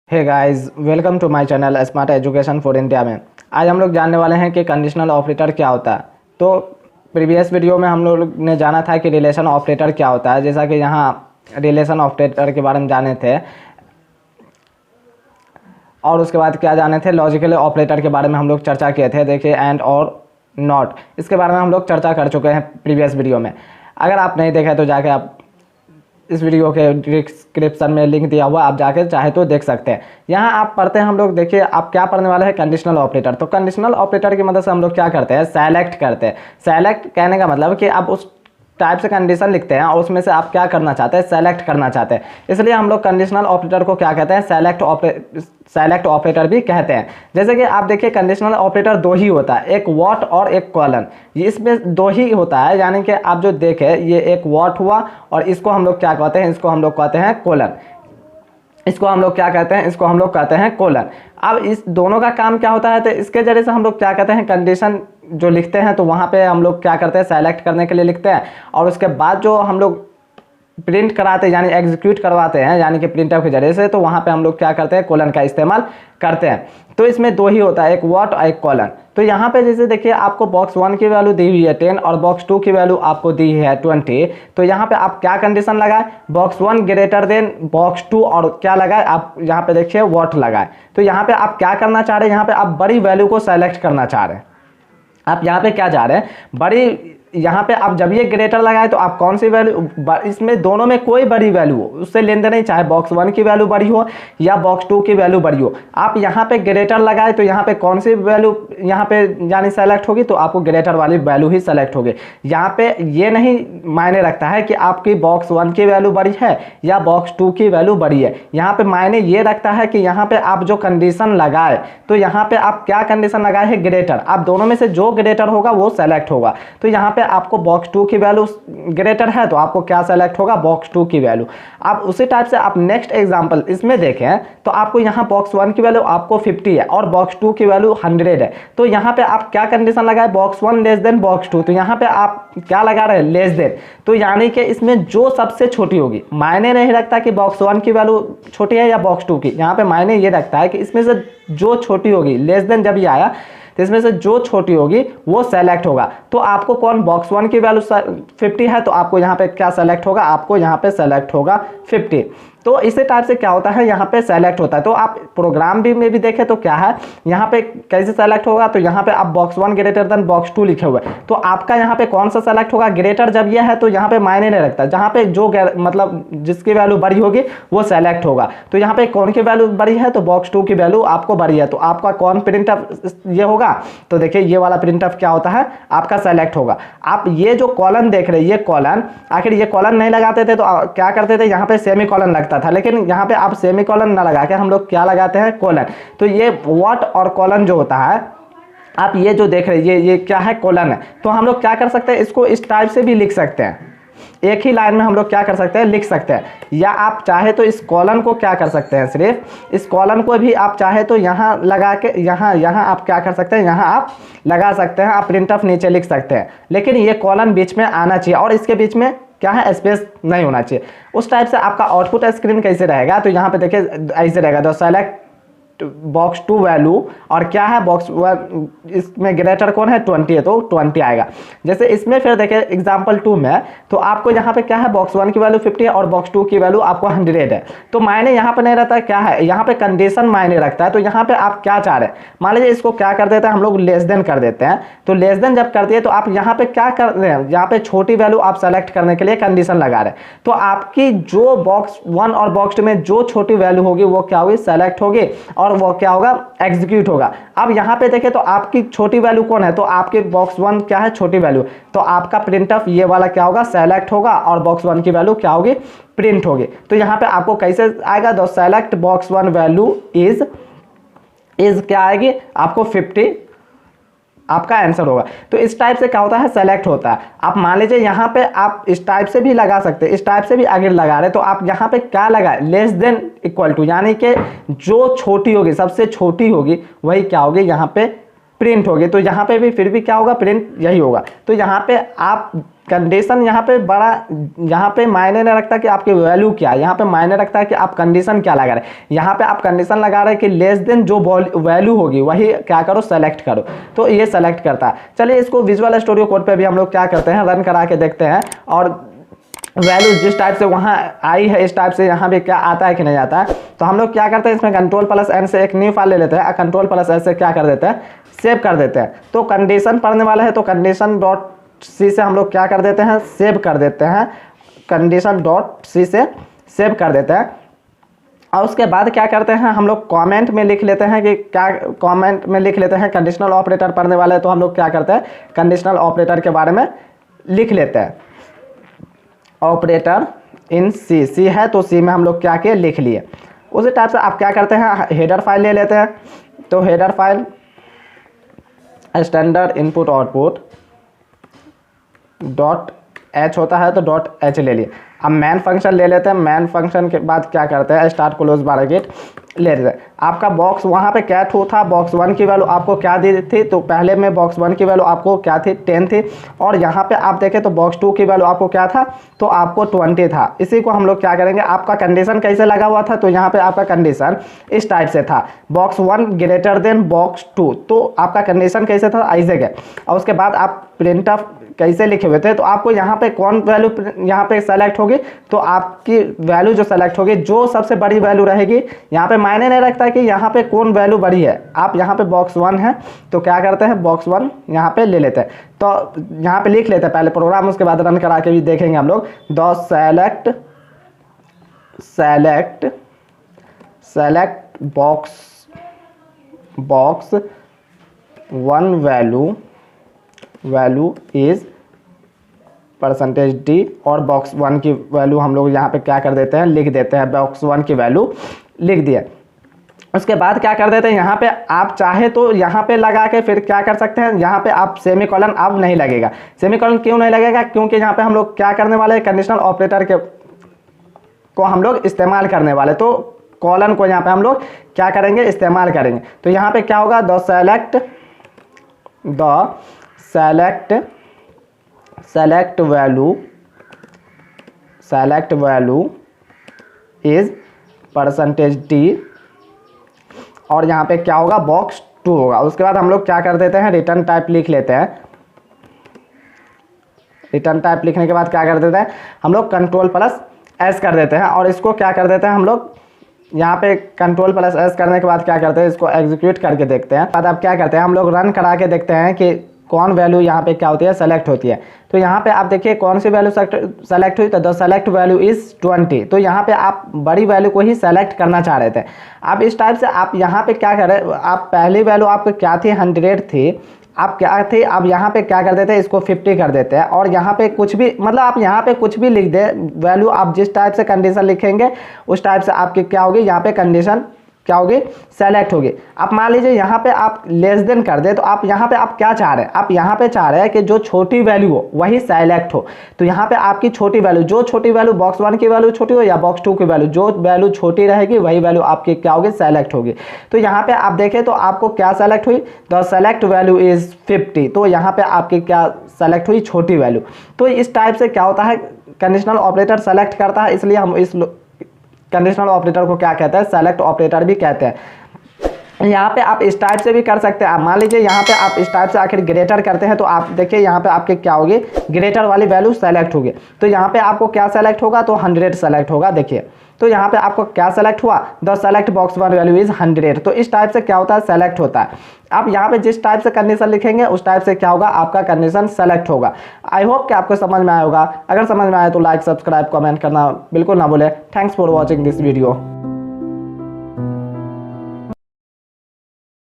Hey guys, welcome to my channel smart education for India में। आज हम लोग जानने वाले हैं कि कंडीशनल ऑपरेटर क्या होता है। तो प्रीवियस वीडियो में हम लोग ने जाना था कि रिलेशन ऑपरेटर क्या होता है, जैसा कि यहाँ रिलेशन ऑपरेटर के बारे में जाने थे और उसके बाद क्या जाने थे, लॉजिकल ऑपरेटर के बारे में हम लोग चर्चा किए थे। देखिए एंड और नॉट, इसके बारे में हम लोग चर्चा कर चुके हैं प्रीवियस वीडियो में। अगर आप नहीं देखे तो जाके आप इस वीडियो के डिस्क्रिप्शन में लिंक दिया हुआ, आप जाके चाहे तो देख सकते हैं। यहाँ आप पढ़ते हैं हम लोग। देखिए आप क्या पढ़ने वाले हैं, कंडीशनल ऑपरेटर। तो कंडीशनल ऑपरेटर की मदद से हम लोग क्या करते हैं, सेलेक्ट करते हैं। सेलेक्ट कहने का मतलब कि आप उस टाइप से कंडीशन लिखते हैं और उसमें से आप क्या करना चाहते हैं, सेलेक्ट करना चाहते हैं। इसलिए हम लोग कंडीशनल ऑपरेटर को क्या कहते हैं, सेलेक्ट ऑपरेटर भी कहते हैं। जैसे कि आप देखिए कंडीशनल ऑपरेटर दो ही होता है, एक व्हाट और एक कॉलन। ये इसमें दो ही होता है, यानी कि आप जो देखें ये एक व्हाट हुआ और इसको हम लोग क्या कहते हैं, इसको हम लोग कहते हैं कॉलन। इसको हम लोग क्या कहते हैं, इसको हम लोग कहते हैं कॉलन। अब इस दोनों का काम क्या होता है, तो इसके जरिए से हम लोग क्या कहते हैं, कंडीशन जो लिखते हैं तो वहाँ पे हम लोग क्या करते हैं, सेलेक्ट करने के लिए लिखते हैं। और उसके बाद जो हम लोग प्रिंट कराते हैं यानी एग्जीक्यूट करवाते हैं, यानी कि प्रिंटआउट के जरिए से, तो वहाँ पे हम लोग क्या करते हैं, कॉलन का इस्तेमाल करते हैं। तो इसमें दो ही होता है, एक व्हाट और एक कॉलन। तो यहाँ पे जैसे देखिए आपको बॉक्स 1 की वैल्यू दी हुई है 10 और बॉक्स 2 की वैल्यू आपको दी है 20। तो यहाँ पे आप क्या कंडीशन लगाए, बॉक्स 1 ग्रेटर देन बॉक्स 2 और क्या लगाए, आप यहाँ पे देखिए व्हाट लगाए। तो यहाँ पे आप क्या करना चाह रहे हैं, यहाँ पे आप बड़ी वैल्यू को सेलेक्ट करना चाह रहे हैं। आप यहाँ पे क्या चाह रहे हैं, बड़ी। यहाँ पे आप जब ये ग्रेटर लगाए तो आप कौन सी वैल्यू, इसमें दोनों में कोई बड़ी वैल्यू हो उससे लेन देन नहीं, चाहे बॉक्स 1 की वैल्यू बड़ी हो या बॉक्स 2 की वैल्यू बड़ी हो। आप यहाँ पे ग्रेटर लगाए तो यहाँ पे कौन सी वैल्यू यहाँ पे यानी सेलेक्ट होगी, तो आपको ग्रेटर वाली वैल्यू ही सेलेक्ट होगी। यहाँ पे ये नहीं मायने रखता है कि आपकी बॉक्स 1 की वैल्यू बड़ी है या बॉक्स 2 की वैल्यू बड़ी है। यहाँ पे मायने ये रखता है कि यहाँ पे आप जो कंडीशन लगाए, तो यहाँ पे आप क्या कंडीशन लगाए हैं, ग्रेटर। आप दोनों में से जो ग्रेटर होगा वो सेलेक्ट होगा। तो यहाँ पे आपको बॉक्स 2 की वैल्यू ग्रेटर है तो आपको क्या सेलेक्ट होगा, बॉक्स 2 की वैल्यू। आप उसी टाइप से आप नेक्स्ट एग्जांपल इसमें देखें तो आपको यहाँ बॉक्स 1 की वैल्यू आपको 50 है और बॉक्स 2 की वैल्यू 100 है। तो यहाँ पे आप क्या कंडीशन लगाए, बॉक्स 1 लेस देन बॉक्स 2। तो यहाँ पे आप क्या लगा रहे हैं, लेस देन। तो यानी कि इसमें जो सबसे छोटी होगी, मायने नहीं रखता कि बॉक्स 1 की वैल्यू छोटी है या बॉक्स 2 की। यहाँ पे मायने ये रखता है कि इसमें से जो छोटी होगी, लेस देन जब ये आया तो इसमें से जो छोटी होगी वो सेलेक्ट होगा। तो आपको कौन, बॉक्स 1 की वैल्यू 50 है तो आपको यहाँ पे क्या सेलेक्ट होगा, आपको यहाँ पे सेलेक्ट होगा 50। तो इसी टाइप से क्या होता है, यहाँ पे सेलेक्ट होता है। तो आप प्रोग्राम भी में भी देखें तो क्या है, यहाँ पे कैसे सेलेक्ट होगा, तो यहाँ पे आप बॉक्स 1 ग्रेटर देन बॉक्स 2 लिखे हुए, तो आपका यहाँ पे कौन सा सेलेक्ट होगा, ग्रेटर जब यह है तो यहाँ पे मायने नहीं रखता। जहाँ पे जो मतलब जिसकी वैल्यू बड़ी होगी वो सेलेक्ट होगा। तो यहाँ पे कौन की वैल्यू बड़ी है, तो बॉक्स 2 की वैल्यू आपको बड़ी है, तो आपका कौन प्रिंट ये होगा, तो देखिए ये वाला प्रिंट क्या होता है, आपका सेलेक्ट होगा। आप ये जो कॉलन देख रहे हैं, ये कॉलन, आखिर ये कॉलन नहीं लगाते थे तो क्या करते थे, यहाँ पे सेमी कॉलन लगता था। लेकिन यहाँ पे आप सेमी कॉलन ना लगा के हम लोग क्या लगाते हैं, कॉलन। तो ये व्हाट और कॉलन जो होता है, आप ये जो देख रहे हैं ये क्या है, कॉलन है। तो हम लोग क्या कर सकते हैं, इसको इस टाइप से भी लिख सकते हैं, एक ही लाइन में हम लोग क्या कर सकते हैं, लिख सकते हैं। या आप चाहे तो इस कॉलन को क्या कर सकते हैं, सिर्फ इस कॉलन को भी आप चाहे तो यहाँ लगा के यहाँ आप क्या कर सकते हैं, यहाँ आप लगा सकते हैं, आप प्रिंट ऑफ नीचे लिख सकते हैं। लेकिन ये कॉलन बीच में आना चाहिए और इसके बीच में क्या है, स्पेस नहीं होना चाहिए। उस टाइप से आपका आउटपुट स्क्रीन कैसे रहेगा, तो यहाँ पे देखिए ऐसे रहेगा, तो सेलेक्ट बॉक्स 2 वैल्यू और क्या है, बॉक्स 1 इसमें ग्रेटर कौन है, 20 है, तो 20 आएगा। जैसे इसमें फिर देखिए एग्जांपल 2 में, तो आपको यहाँ पे क्या है, बॉक्स 1 की वैल्यू 50 है और बॉक्स 2 की वैल्यू आपको 100 है। तो मायने यहाँ पे नहीं रहता, क्या है, यहाँ पे कंडीशन मायने रखता है। तो यहाँ पे आप क्या चाह रहे हैं, मान लीजिए इसको क्या कर देते हैं हम लोग, लेस देन कर देते हैं। तो लेस देन जब कर दिए तो आप यहाँ पे क्या कर रहे हैं, यहाँ पे छोटी वैल्यू आप सेलेक्ट करने के लिए कंडीशन लगा रहे हैं। तो आपकी जो बॉक्स 1 और बॉक्स 2 में जो छोटी वैल्यू होगी वो क्या होगी, सेलेक्ट होगी और वो क्या होगा, एग्जीक्यूट होगा। अब यहाँ पे देखें तो आपकी छोटी वैल्यू कौन है, तो आपके बॉक्स 1 क्या है, छोटी वैल्यू, तो आपका प्रिंट ऑफ ये वाला क्या होगा, सेलेक्ट होगा और बॉक्स 1 की वैल्यू क्या होगी, प्रिंट होगी। तो यहाँ पे आपको कैसे आएगा, the select box 1 value is क्या आएगी, आपको 50 आपका आंसर होगा। तो इस टाइप से क्या होता है, सेलेक्ट होता है। आप मान लीजिए यहाँ पे आप इस टाइप से भी लगा सकते हैं, इस टाइप से भी आगे लगा रहे, तो आप यहाँ पे क्या लगाए, लेस देन इक्वल टू, यानी कि जो छोटी होगी, सबसे छोटी होगी वही क्या होगी, यहाँ पे प्रिंट होगी। तो यहाँ पे भी फिर भी क्या होगा, प्रिंट यही होगा। तो यहाँ पे आप कंडीशन यहाँ पे बड़ा, यहाँ पे मायने नहीं रखता कि आपकी वैल्यू क्या है, यहाँ पे मायने रखता है कि आप कंडीशन क्या लगा रहे हैं। यहाँ पे आप कंडीशन लगा रहे हैं कि लेस देन जो वैल्यू होगी वही क्या करो, सेलेक्ट करो, तो ये सेलेक्ट करता है। चलिए इसको विजुअल स्टूडियो कोड पे भी हम लोग क्या करते हैं, रन करा के देखते हैं, और वैल्यू जिस टाइप से वहाँ आई है इस टाइप से यहाँ पे क्या आता है कि नहीं आता है। तो हम लोग क्या करते हैं, इसमें Ctrl+N से एक न्यू फाइल ले लेते हैं, Ctrl+S से क्या कर देते हैं, सेव कर देते हैं। तो कंडीशन पढ़ने वाला है तो condition.c से हम लोग क्या कर देते हैं, सेव कर देते हैं, condition.c से सेव कर देते हैं। और उसके बाद क्या करते हैं, हम लोग कमेंट में लिख लेते हैं कि क्या, कमेंट में लिख लेते हैं कंडीशनल ऑपरेटर पढ़ने वाले हैं, तो हम लोग क्या करते हैं, कंडीशनल ऑपरेटर के बारे में लिख लेते हैं। ऑपरेटर इन सी है तो सी में हम लोग क्या किए, लिख लिए। उसी टाइप से आप क्या करते हैं, हेडर फाइल ले लेते हैं। तो header file standard input output .h होता है तो .h ले लिए। अब मैन फंक्शन ले लेते हैं। मैन फंक्शन के बाद क्या करते हैं, स्टार्ट क्लोज ब्रैकेट ले लेते हैं। आपका बॉक्स वहाँ पे क्या था, बॉक्स 1 की वैल्यू आपको क्या दी थी, तो पहले में बॉक्स 1 की वैल्यू आपको क्या थी, 10 थी, और यहाँ पे आप देखें तो बॉक्स 2 की वैल्यू आपको क्या था, तो आपको 20 था। इसी को हम लोग क्या करेंगे, आपका कंडीशन कैसे लगा हुआ था, तो यहाँ पे आपका कंडीशन इस टाइप से था, बॉक्स 1 ग्रेटर देन बॉक्स 2, तो आपका कंडीशन कैसे था, ऐसे गए। और उसके बाद आप प्रिंट ऑफ कैसे लिखे हुए थे, तो आपको यहाँ पे कौन वैल्यू यहाँ पे सेलेक्ट होगी, तो आपकी वैल्यू जो सेलेक्ट होगी, जो सबसे बड़ी वैल्यू रहेगी, यहाँ पे मायने नहीं रखता कि यहाँ पे कौन वैल्यू बड़ी है। आप यहाँ पे बॉक्स 1 है तो क्या करते हैं, बॉक्स 1 यहाँ पे ले लेते हैं। तो यहाँ पे लिख लेते हैं पहले प्रोग्राम, उसके बाद रन करा के भी देखेंगे हम लोग। The select box 1 value is %d, और बॉक्स 1 की वैल्यू हम लोग यहाँ पे क्या कर देते हैं, लिख देते हैं, बॉक्स 1 की वैल्यू लिख दिया। उसके बाद क्या कर देते हैं, यहाँ पे आप चाहे तो यहाँ पे लगा के फिर क्या कर सकते हैं, यहाँ पे आप सेमीकोलन अब नहीं लगेगा। सेमीकोलन क्यों नहीं लगेगा, क्योंकि यहाँ पे हम लोग क्या करने वाले हैं, कंडीशनल ऑपरेटर को हम लोग इस्तेमाल करने वाले, तो कॉलन को यहाँ पे हम लोग क्या करेंगे, इस्तेमाल करेंगे। तो यहाँ पे क्या होगा, the select value is %d, और यहाँ पे क्या होगा, बॉक्स 2 होगा। उसके बाद हम लोग क्या कर देते हैं, रिटर्न टाइप लिख लेते हैं। रिटर्न टाइप लिखने के बाद क्या कर देते हैं, हम लोग Ctrl+S कर देते हैं, और इसको क्या कर देते हैं, हम लोग यहाँ पे Ctrl+S करने के बाद क्या करते हैं, इसको एग्जीक्यूट करके देखते हैं। बाद अब क्या करते हैं, हम लोग रन करा के देखते हैं कि कौन वैल्यू यहाँ पे क्या होती है, सेलेक्ट होती है। तो यहाँ पे आप देखिए कौन सी वैल्यू सेलेक्ट हुई, तो द सेलेक्ट वैल्यू इज 20। तो यहाँ पे आप बड़ी वैल्यू को ही सेलेक्ट करना चाह रहे थे। अब इस टाइप से आप यहाँ पे क्या करें, आप पहली वैल्यू आपको क्या थी, 100 थी, आप क्या थे, अब यहाँ पे क्या कर देते हैं, इसको 50 कर देते हैं, और यहाँ पे कुछ भी, मतलब आप यहाँ पे कुछ भी लिख दे वैल्यू, आप जिस टाइप से कंडीशन लिखेंगे उस टाइप से आपकी क्या होगी, यहाँ पे कंडीशन क्या होगी, सेलेक्ट होगी। आप मान लीजिए यहाँ पे आप लेस देन कर दे, तो आप यहाँ पे आप क्या चाह रहे हैं, आप यहाँ पे चाह रहे हैं कि जो छोटी वैल्यू हो वही सेलेक्ट हो। तो यहाँ पे आपकी छोटी वैल्यू, जो छोटी वैल्यू बॉक्स 1 की वैल्यू छोटी हो या बॉक्स 2 की वैल्यू, जो वैल्यू छोटी रहेगी वही वैल्यू आपकी क्या होगी, सेलेक्ट होगी। तो यहाँ पे आप देखें तो आपको क्या सेलेक्ट हुई, द सेलेक्ट वैल्यू इज 50, तो यहाँ पे आपकी क्या सेलेक्ट हुई, छोटी वैल्यू। तो इस टाइप से क्या होता है, कंडीशनल ऑपरेटर सेलेक्ट करता है, इसलिए हम इस कंडीशनल ऑपरेटर को क्या कहते हैं, सेलेक्ट ऑपरेटर भी कहते हैं। यहाँ पे आप इस टाइप से भी कर सकते हैं। आप मान लीजिए यहाँ पे आप इस टाइप से आखिर ग्रेटर करते हैं, तो आप देखिए यहाँ पे आपके क्या होगी, ग्रेटर वाली वैल्यू सेलेक्ट होगी। तो यहाँ पे आपको क्या सेलेक्ट होगा, तो 100 सेलेक्ट होगा। देखिए तो यहाँ पे आपको क्या सेलेक्ट हुआ, the select box 1 value is 100। तो इस टाइप से क्या होता है, सेलेक्ट होता है। आप यहाँ पे जिस टाइप से कंडीशन लिखेंगे उस टाइप से क्या होगा, आपका कंडीशन सेलेक्ट होगा। आई होप कि आपको समझ में आया होगा। अगर समझ में आया तो लाइक, सब्सक्राइब, कमेंट करना बिल्कुल ना भूलें। Thanks for watching this video.